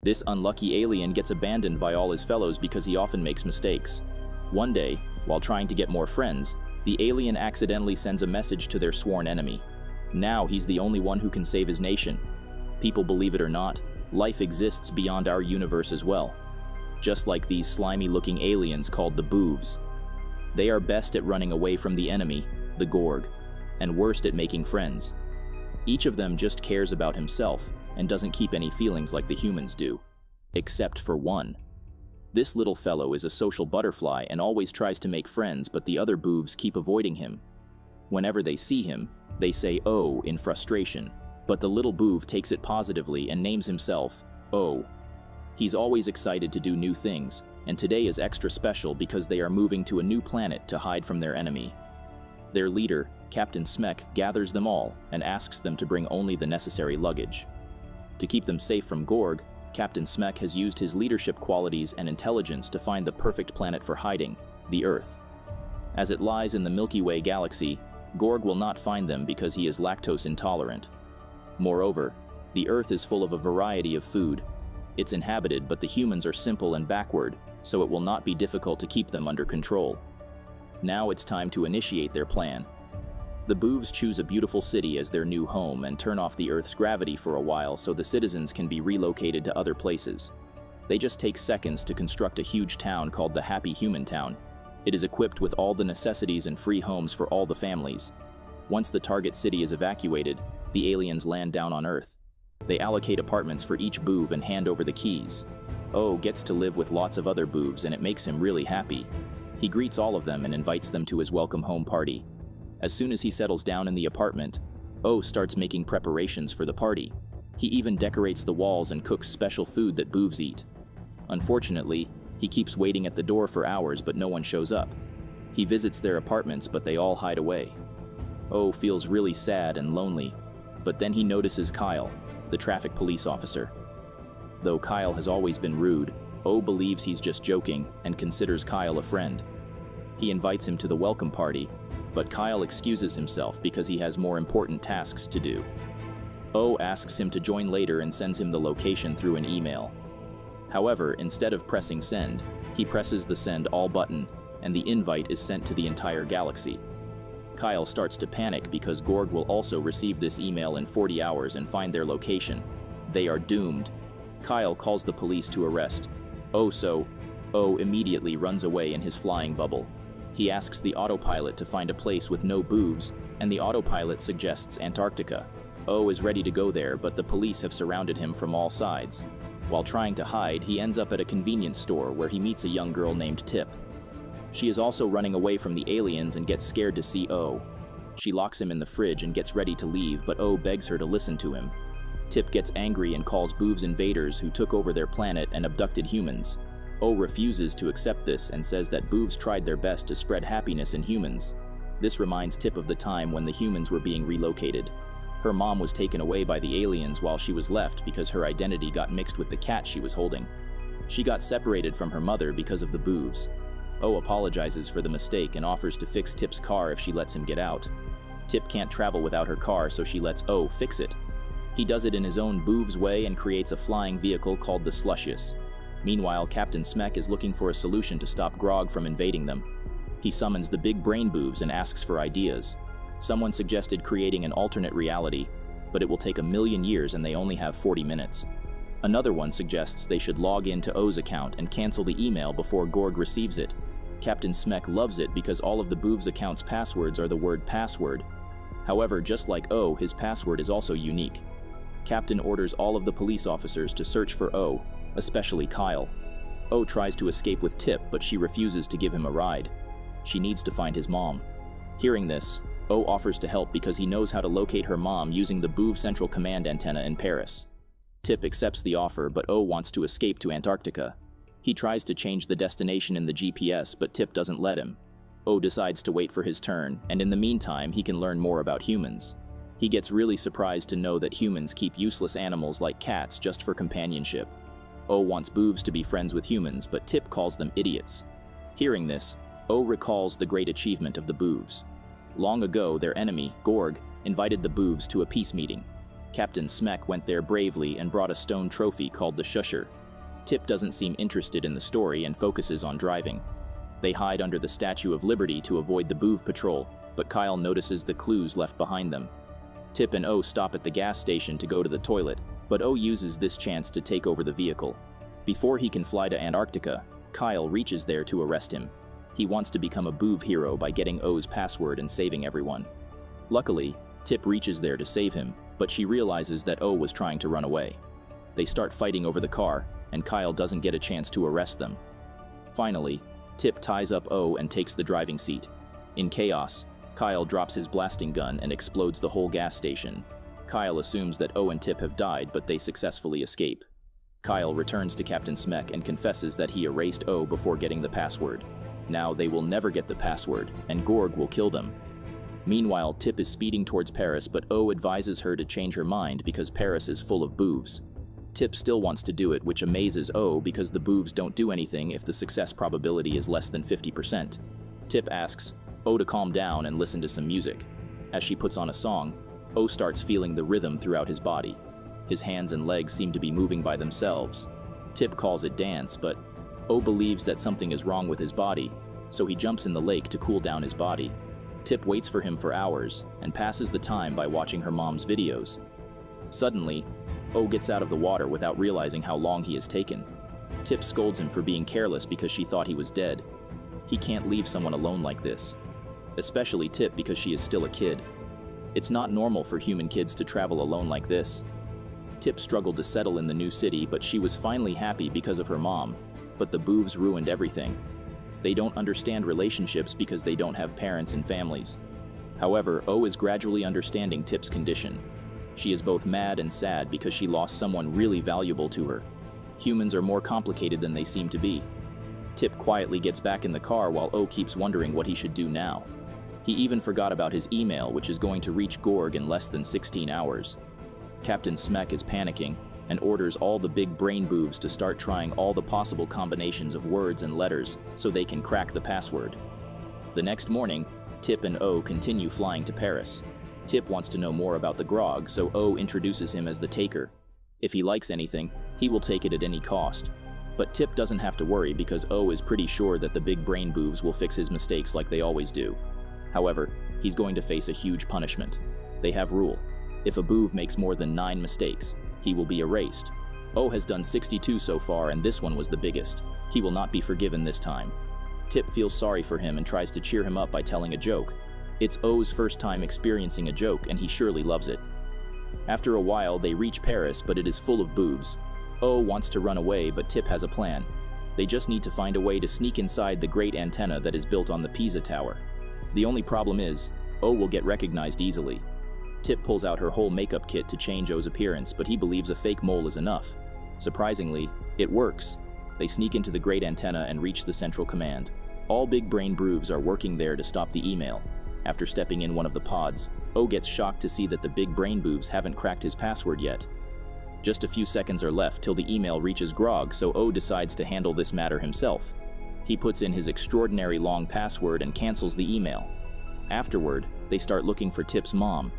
This unlucky alien gets abandoned by all his fellows because he often makes mistakes. One day, while trying to get more friends, the alien accidentally sends a message to their sworn enemy. Now he's the only one who can save his nation. People believe it or not, life exists beyond our universe as well. Just like these slimy-looking aliens called the Boovs. They are best at running away from the enemy, the Gorg, and worst at making friends. Each of them just cares about himself and doesn't keep any feelings like the humans do. Except for one. This little fellow is a social butterfly and always tries to make friends, but the other Boovs keep avoiding him. Whenever they see him, they say "oh" in frustration, but the little Boov takes it positively and names himself "oh." He's always excited to do new things, and today is extra special because they are moving to a new planet to hide from their enemy. Their leader, Captain Smek, gathers them all and asks them to bring only the necessary luggage. To keep them safe from Gorg, Captain Smek has used his leadership qualities and intelligence to find the perfect planet for hiding, the Earth. As it lies in the Milky Way galaxy, Gorg will not find them because he is lactose intolerant. Moreover, the Earth is full of a variety of food. It's inhabited, but the humans are simple and backward, so it will not be difficult to keep them under control. Now it's time to initiate their plan. The Boovs choose a beautiful city as their new home and turn off the Earth's gravity for a while so the citizens can be relocated to other places. They just take seconds to construct a huge town called the Happy Human Town. It is equipped with all the necessities and free homes for all the families. Once the target city is evacuated, the aliens land down on Earth. They allocate apartments for each Boov and hand over the keys. O gets to live with lots of other Boovs and it makes him really happy. He greets all of them and invites them to his welcome home party. As soon as he settles down in the apartment, O starts making preparations for the party. He even decorates the walls and cooks special food that Boovs eat. Unfortunately, he keeps waiting at the door for hours but no one shows up. He visits their apartments but they all hide away. O feels really sad and lonely, but then he notices Kyle, the traffic police officer. Though Kyle has always been rude, O believes he's just joking and considers Kyle a friend. He invites him to the welcome party, but Kyle excuses himself because he has more important tasks to do. O asks him to join later and sends him the location through an email. However, instead of pressing send, he presses the send all button, and the invite is sent to the entire galaxy. Kyle starts to panic because Gorg will also receive this email in 40 hours and find their location. They are doomed. Kyle calls the police to arrest O, so O immediately runs away in his flying bubble. He asks the autopilot to find a place with no Boovs, and the autopilot suggests Antarctica. O is ready to go there, but the police have surrounded him from all sides. While trying to hide, he ends up at a convenience store where he meets a young girl named Tip. She is also running away from the aliens and gets scared to see O. She locks him in the fridge and gets ready to leave, but O begs her to listen to him. Tip gets angry and calls Boovs invaders who took over their planet and abducted humans. O refuses to accept this and says that Boovs tried their best to spread happiness in humans. This reminds Tip of the time when the humans were being relocated. Her mom was taken away by the aliens while she was left because her identity got mixed with the cat she was holding. She got separated from her mother because of the Boovs. O apologizes for the mistake and offers to fix Tip's car if she lets him get out. Tip can't travel without her car, so she lets O fix it. He does it in his own Boovs way and creates a flying vehicle called the Slushius. Meanwhile, Captain Smek is looking for a solution to stop Grog from invading them. He summons the big brain Boovs and asks for ideas. Someone suggested creating an alternate reality, but it will take 1,000,000 years and they only have 40 minutes. Another one suggests they should log in to O's account and cancel the email before Gorg receives it. Captain Smek loves it because all of the Boovs' account's passwords are the word password. However, just like O, his password is also unique. Captain orders all of the police officers to search for O, especially Kyle. O tries to escape with Tip, but she refuses to give him a ride. She needs to find his mom. Hearing this, O offers to help because he knows how to locate her mom using the Boov Central Command antenna in Paris. Tip accepts the offer, but O wants to escape to Antarctica. He tries to change the destination in the GPS, but Tip doesn't let him. O decides to wait for his turn, and in the meantime, he can learn more about humans. He gets really surprised to know that humans keep useless animals like cats just for companionship. O wants Boovs to be friends with humans, but Tip calls them idiots. Hearing this, O recalls the great achievement of the Boovs. Long ago, their enemy, Gorg, invited the Boovs to a peace meeting. Captain Smek went there bravely and brought a stone trophy called the Shusher. Tip doesn't seem interested in the story and focuses on driving. They hide under the Statue of Liberty to avoid the Boov patrol, but Kyle notices the clues left behind them. Tip and O stop at the gas station to go to the toilet, but O uses this chance to take over the vehicle. Before he can fly to Antarctica, Kyle reaches there to arrest him. He wants to become a Boov hero by getting O's password and saving everyone. Luckily, Tip reaches there to save him, but she realizes that O was trying to run away. They start fighting over the car, and Kyle doesn't get a chance to arrest them. Finally, Tip ties up O and takes the driving seat. In chaos, Kyle drops his blasting gun and explodes the whole gas station. Kyle assumes that O and Tip have died, but they successfully escape. Kyle returns to Captain Smek and confesses that he erased O before getting the password. Now they will never get the password, and Gorg will kill them. Meanwhile, Tip is speeding towards Paris, but O advises her to change her mind because Paris is full of Boovs. Tip still wants to do it, which amazes O because the Boovs don't do anything if the success probability is less than 50%. Tip asks O to calm down and listen to some music. As she puts on a song, O starts feeling the rhythm throughout his body. His hands and legs seem to be moving by themselves. Tip calls it dance, but O believes that something is wrong with his body, so he jumps in the lake to cool down his body. Tip waits for him for hours and passes the time by watching her mom's videos. Suddenly, O gets out of the water without realizing how long he has taken. Tip scolds him for being careless because she thought he was dead. He can't leave someone alone like this. Especially Tip because she is still a kid. It's not normal for human kids to travel alone like this. Tip struggled to settle in the new city, but she was finally happy because of her mom. But the Boovs ruined everything. They don't understand relationships because they don't have parents and families. However, O is gradually understanding Tip's condition. She is both mad and sad because she lost someone really valuable to her. Humans are more complicated than they seem to be. Tip quietly gets back in the car while O keeps wondering what he should do now. He even forgot about his email, which is going to reach Gorg in less than 16 hours. Captain Smek is panicking and orders all the big brain Boovs to start trying all the possible combinations of words and letters so they can crack the password. The next morning, Tip and O continue flying to Paris. Tip wants to know more about the grog, so O introduces him as the taker. If he likes anything, he will take it at any cost. But Tip doesn't have to worry because O is pretty sure that the big brain Boovs will fix his mistakes like they always do. However, he's going to face a huge punishment. They have rule. If a Boov makes more than 9 mistakes, he will be erased. O has done 62 so far, and this one was the biggest. He will not be forgiven this time. Tip feels sorry for him and tries to cheer him up by telling a joke. It's O's first time experiencing a joke, and he surely loves it. After a while, they reach Paris, but it is full of Boovs. O wants to run away, but Tip has a plan. They just need to find a way to sneak inside the great antenna that is built on the Pisa Tower. The only problem is, O will get recognized easily. Tip pulls out her whole makeup kit to change O's appearance, but he believes a fake mole is enough. Surprisingly, it works. They sneak into the great antenna and reach the central command. All big brain Boovs are working there to stop the email. After stepping in one of the pods, O gets shocked to see that the big brain Boovs haven't cracked his password yet. Just a few seconds are left till the email reaches Grog, so O decides to handle this matter himself. He puts in his extraordinary long password and cancels the email. Afterward, they start looking for Tip's mom.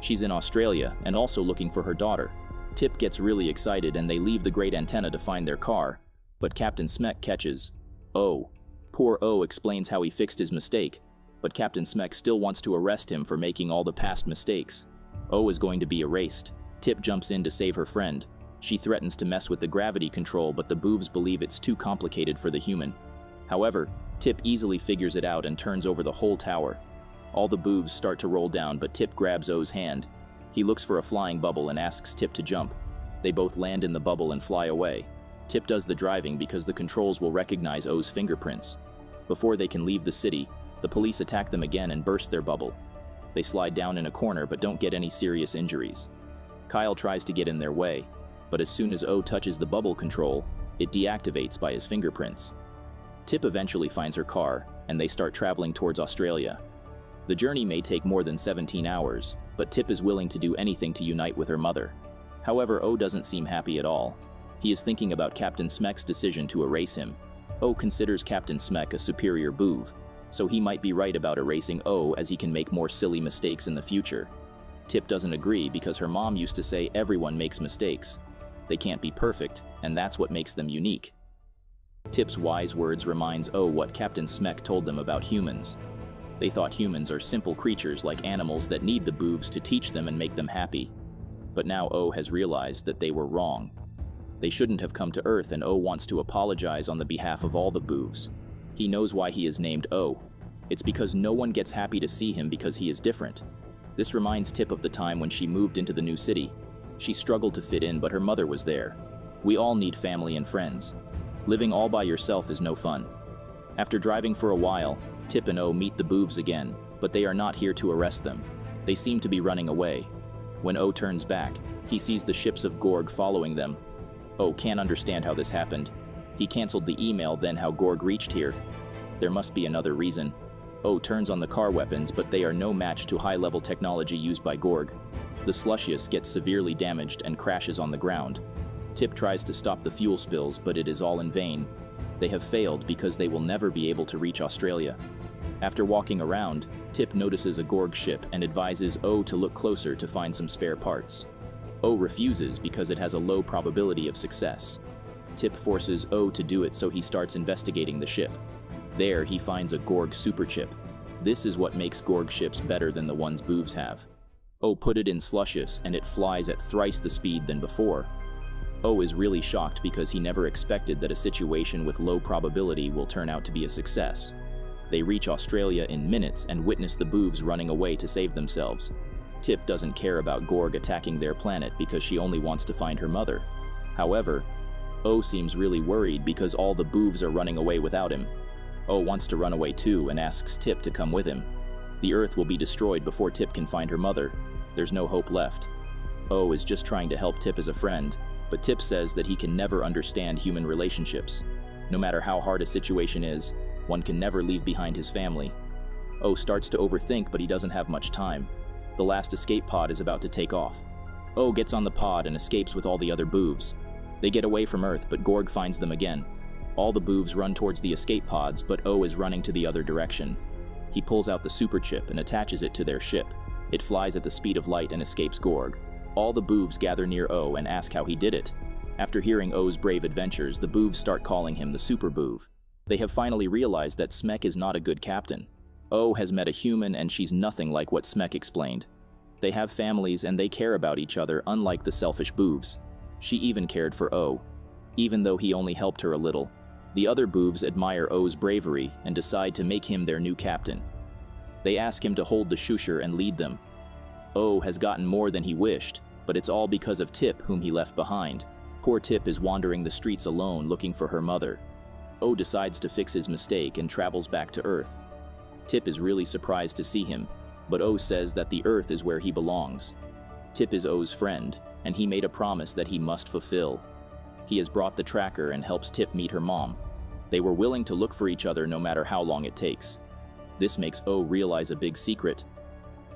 She's in Australia and also looking for her daughter. Tip gets really excited and they leave the great antenna to find their car, but Captain Smek catches O. Poor O explains how he fixed his mistake, but Captain Smek still wants to arrest him for making all the past mistakes. O is going to be erased. Tip jumps in to save her friend. She threatens to mess with the gravity control, but the Boovs believe it's too complicated for the human. However, Tip easily figures it out and turns over the whole tower. All the Boovs start to roll down, but Tip grabs O's hand. He looks for a flying bubble and asks Tip to jump. They both land in the bubble and fly away. Tip does the driving because the controls will recognize O's fingerprints. Before they can leave the city, the police attack them again and burst their bubble. They slide down in a corner but don't get any serious injuries. Kyle tries to get in their way, but as soon as O touches the bubble control, it deactivates by his fingerprints. Tip eventually finds her car, and they start traveling towards Australia. The journey may take more than 17 hours, but Tip is willing to do anything to unite with her mother. However, O doesn't seem happy at all. He is thinking about Captain Smek's decision to erase him. O considers Captain Smek a superior Boov, so he might be right about erasing O as he can make more silly mistakes in the future. Tip doesn't agree because her mom used to say everyone makes mistakes. They can't be perfect, and that's what makes them unique. Tip's wise words reminds O what Captain Smek told them about humans. They thought humans are simple creatures like animals that need the boobs to teach them and make them happy. But now O has realized that they were wrong. They shouldn't have come to Earth, and O wants to apologize on the behalf of all the boobs. He knows why he is named O. It's because no one gets happy to see him because he is different. This reminds Tip of the time when she moved into the new city. She struggled to fit in, but her mother was there. We all need family and friends. Living all by yourself is no fun. After driving for a while, Tip and O meet the boobs again, but they are not here to arrest them. They seem to be running away. When O turns back, he sees the ships of Gorg following them. O can't understand how this happened. He canceled the email, then how Gorg reached here. There must be another reason. O turns on the car weapons, but they are no match to high-level technology used by Gorg. The Slushius gets severely damaged and crashes on the ground. Tip tries to stop the fuel spills, but it is all in vain. They have failed because they will never be able to reach Australia. After walking around, Tip notices a Gorg ship and advises O to look closer to find some spare parts. O refuses because it has a low probability of success. Tip forces O to do it, so he starts investigating the ship. There, he finds a Gorg superchip. This is what makes Gorg ships better than the ones boobs have. O put it in Slushius, and it flies at thrice the speed than before. O is really shocked because he never expected that a situation with low probability will turn out to be a success. They reach Australia in minutes and witness the boobs running away to save themselves. Tip doesn't care about Gorg attacking their planet because she only wants to find her mother. However, O seems really worried because all the boobs are running away without him. O wants to run away too and asks Tip to come with him. The Earth will be destroyed before Tip can find her mother. There's no hope left. O is just trying to help Tip as a friend, but Tip says that he can never understand human relationships. No matter how hard a situation is, one can never leave behind his family. O starts to overthink, but he doesn't have much time. The last escape pod is about to take off. O gets on the pod and escapes with all the other boobs. They get away from Earth, but Gorg finds them again. All the boobs run towards the escape pods, but O is running to the other direction. He pulls out the superchip and attaches it to their ship. It flies at the speed of light and escapes Gorg. All the boobs gather near O and ask how he did it. After hearing O's brave adventures, the boobs start calling him the super boob. They have finally realized that Smek is not a good captain. O has met a human and she's nothing like what Smek explained. They have families and they care about each other, unlike the selfish boobs. She even cared for O, even though he only helped her a little. The other boobs admire O's bravery and decide to make him their new captain. They ask him to hold the shusher and lead them. O has gotten more than he wished, but it's all because of Tip, whom he left behind. Poor Tip is wandering the streets alone looking for her mother. O decides to fix his mistake and travels back to Earth. Tip is really surprised to see him, but O says that the Earth is where he belongs. Tip is O's friend, and he made a promise that he must fulfill. He has brought the tracker and helps Tip meet her mom. They were willing to look for each other no matter how long it takes. This makes O realize a big secret.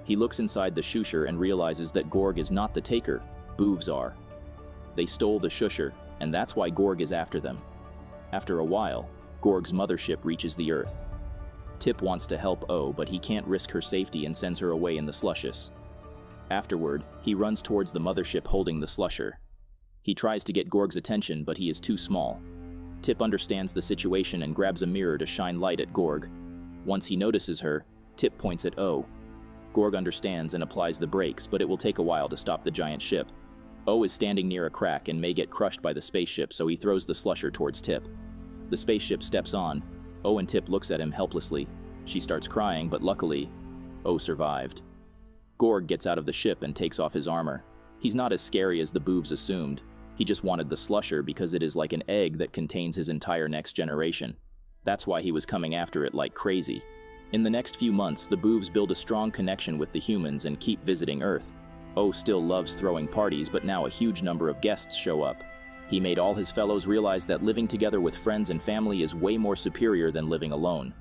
He looks inside the shusher and realizes that Gorg is not the taker, boobs are. They stole the shusher, and that's why Gorg is after them. After a while, Gorg's mothership reaches the Earth. Tip wants to help O, but he can't risk her safety and sends her away in the Slushius. Afterward, he runs towards the mothership holding the slusher. He tries to get Gorg's attention, but he is too small. Tip understands the situation and grabs a mirror to shine light at Gorg. Once he notices her, Tip points at O. Gorg understands and applies the brakes, but it will take a while to stop the giant ship. O is standing near a crack and may get crushed by the spaceship, so he throws the slusher towards Tip. The spaceship steps on. O and Tip looks at him helplessly. She starts crying, but luckily, O survived. Gorg gets out of the ship and takes off his armor. He's not as scary as the boobs assumed. He just wanted the slusher because it is like an egg that contains his entire next generation. That's why he was coming after it like crazy. In the next few months, the boobs build a strong connection with the humans and keep visiting Earth. O still loves throwing parties, but now a huge number of guests show up. He made all his fellows realize that living together with friends and family is way more superior than living alone.